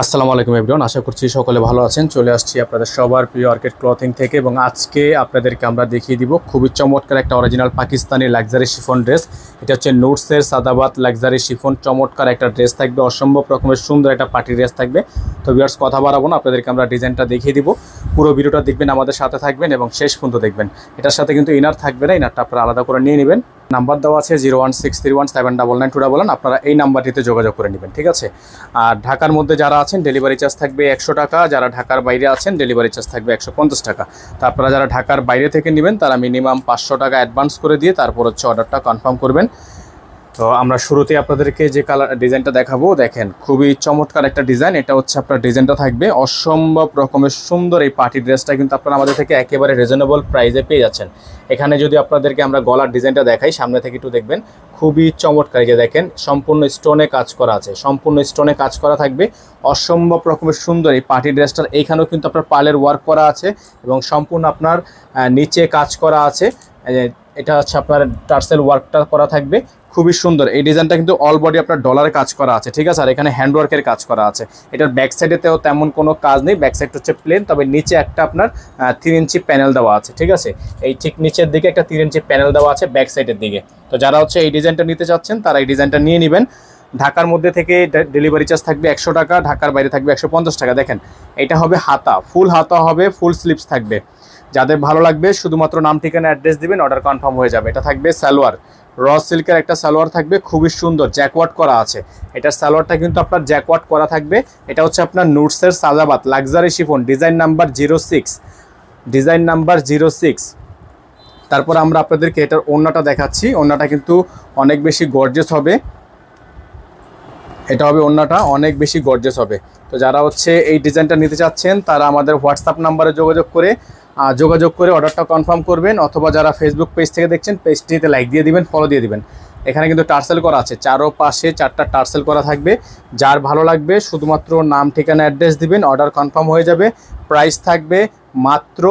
আসসালামু আলাইকুম এভরিওয়ান, আশা করছি সকলে ভালো আছেন। চলে আসছি আপনাদের সবার প্রিয় অর্কিড ক্লথিং থেকে এবং আজকে আপনাদেরকে আমরা দেখিয়ে দিব খুবই চমৎকার একটা original Pakistani luxury chiffon dress. এটা হচ্ছে নুটসের সাদাবাত লাক্সারি শিফন, চমৎকার একটা ড্রেস থাকবে, অসম্ভব রকমের সুন্দর একটা পার্টি ড্রেস থাকবে। তো ভিউয়ার্স কথা বাড়াবো না, আপনাদেরকে আমরা ডিজাইনটা দেখিয়ে দিব। পুরো ভিডিওটা দেখবেন, আমাদের সাথে থাকবেন এবং শেষ পর্যন্ত দেখবেন। এটার সাথে কিন্তু ইনার থাকবে না, ইনারটা আপনারা আলাদা করে নিয়ে নেবেন। নাম্বার দেওয়া আছে 01631799299, আপনারা এই নাম্বারটিতে যোগাযোগ করে নেবেন, ঠিক আছে। আর ঢাকার মধ্যে যারা আছেন ডেলিভারি চার্জ থাকবে 100 টাকা, যারা ঢাকার বাইরে আছেন ডেলিভারি চার্জ থাকবে 150 টাকা। তো আপনারা যারা ঢাকার বাইরে থেকে নেবেন তারা মিনিমাম 500 টাকা অ্যাডভান্স করে দিয়ে তারপর হচ্ছে অর্ডারটা কনফার্ম করবেন। তো আমরা শুরুতে আপনাদেরকে যে কালার ডিজাইনটা দেখাবো, দেখেন খুবই চমৎকার একটা ডিজাইন। এটা হচ্ছে আপনার ডিজাইনটা থাকবে অসম্ভব রকমের সুন্দর। এই পার্টি ড্রেসটা কিন্তু আপনারা আমাদের থেকে একেবারে রিজনেবল প্রাইসে পেয়ে যাচ্ছেন। এখানে যদি আপনাদেরকে আমরা গলার ডিজাইনটা দেখাই, সামনে থেকে একটু দেখবেন, খুবই চমৎকার। যে দেখেন সম্পূর্ণ স্টোনে কাজ করা আছে, সম্পূর্ণ স্টোনে কাজ করা থাকবে, অসম্ভব রকমের সুন্দর এই পার্টি ড্রেসটার। এইখানেও কিন্তু আপনার পার্লের ওয়ার্ক করা আছে এবং সম্পূর্ণ আপনার নিচে কাজ করা আছে। এটা হচ্ছে আপনার টার্সেল ওয়ার্কটা করা থাকবে, খুবই সুন্দর। এই ডিজাইনটা কিন্তু অল বডি আপনার ডলারে কাজ করা আছে, ঠিক আছে। আর এখানে হ্যান্ডওয়ার্কের কাজ করা আছে। এটার ব্যাক সাইডেতেও তেমন কোনো কাজ নেই, ব্যাক সাইড হচ্ছে প্লেন, তবে নিচে একটা আপনার 3 ইঞ্চি প্যানেল দেওয়া আছে, ঠিক আছে। এই ঠিক নিচের দিকে একটা 3 ইঞ্চি প্যানেল দেওয়া আছে ব্যাক সাইডের দিকে। তো যারা হচ্ছে এই ডিজাইনটা নিতে চাচ্ছেন তারা এই ডিজাইনটা নিয়ে নেবেন। ঢাকার মধ্যে থেকে ডেলিভারি চার্জ থাকবে 100 টাকা, ঢাকার বাইরে থাকবে 150 টাকা। দেখেন এটা হবে হাতা, ফুল হাতা হবে, ফুল স্লিভস থাকবে। যাদের ভালো লাগবে শুধুমাত্র নাম ঠিকানা অ্যাড্রেস দিবেন, অর্ডার কনফার্ম হয়ে যাবে। এটা থাকবে সালোয়ার, র সিল্কের একটা সালোয়ার থাকবে, খুবই সুন্দর, জ্যাকওয়ার্ক করা আছে। এটার সালোয়ারটা কিন্তু আপনার জ্যাকওয়ার্ক করা থাকবে। এটা হচ্ছে আপনার নুটসের সাদাবাত luxury chiffon, design number 06, design number 06। তারপর আমরা আপনাদেরকে এটার ওড়নাটা দেখাচ্ছি। ওড়নাটা কিন্তু অনেক বেশি গর্জিয়াস হবে, এটা হবে ওড়নাটা অনেক বেশি গর্জিয়াস হবে। তো যারা হচ্ছে এই ডিজাইনটা নিতে চাচ্ছেন তারা আমাদের হোয়াটসঅ্যাপ নাম্বারে যোগাযোগ করে অর্ডারটা কনফার্ম করবেন, অথবা যারা ফেসবুক পেজ থেকে দেখছেন পেজটিতে লাইক দিয়ে দিবেন, ফলো দিয়ে দিবেন। এখানে কিন্তু টার্সেল করা আছে, চারো পাশে 4টা টার্সেল করা থাকবে। যার ভালো লাগবে শুধুমাত্র নাম ঠিকানা অ্যাড্রেস দিবেন, অর্ডার কনফার্ম হয়ে যাবে। প্রাইস থাকবে মাত্র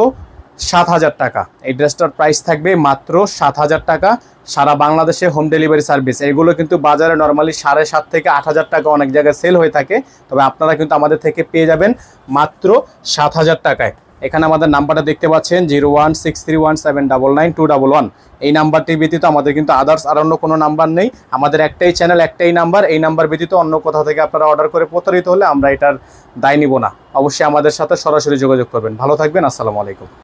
7000 টাকা। এই ড্রেসটার প্রাইস থাকবে মাত্র 7000 টাকা, সারা বাংলাদেশে হোম ডেলিভারি সার্ভিস। এগুলো কিন্তু বাজারে নর্মালি 7.5 থেকে 8000 টাকা অনেক জায়গায় সেল হয়ে থাকে, তবে আপনারা কিন্তু আমাদের থেকে পেয়ে যাবেন মাত্র 7000 টাকায়। এখানে আমাদের নাম্বারটা দেখতে পাচ্ছেন 01631799211। এই নাম্বারটি ব্যতীত আমাদের কিন্তু আদার্স আর অন্য কোনো নাম্বার নেই। আমাদের একটাই চ্যানেল, একটাই নাম্বার। এই নাম্বার ব্যতীত অন্য কোথাও থেকে আপনারা অর্ডার করে প্রতারিত হলে আমরা এটার দায় নিব না। অবশ্যই আমাদের সাথে সরাসরি যোগাযোগ করবেন। ভালো থাকবেন, আসসালামু আলাইকুম।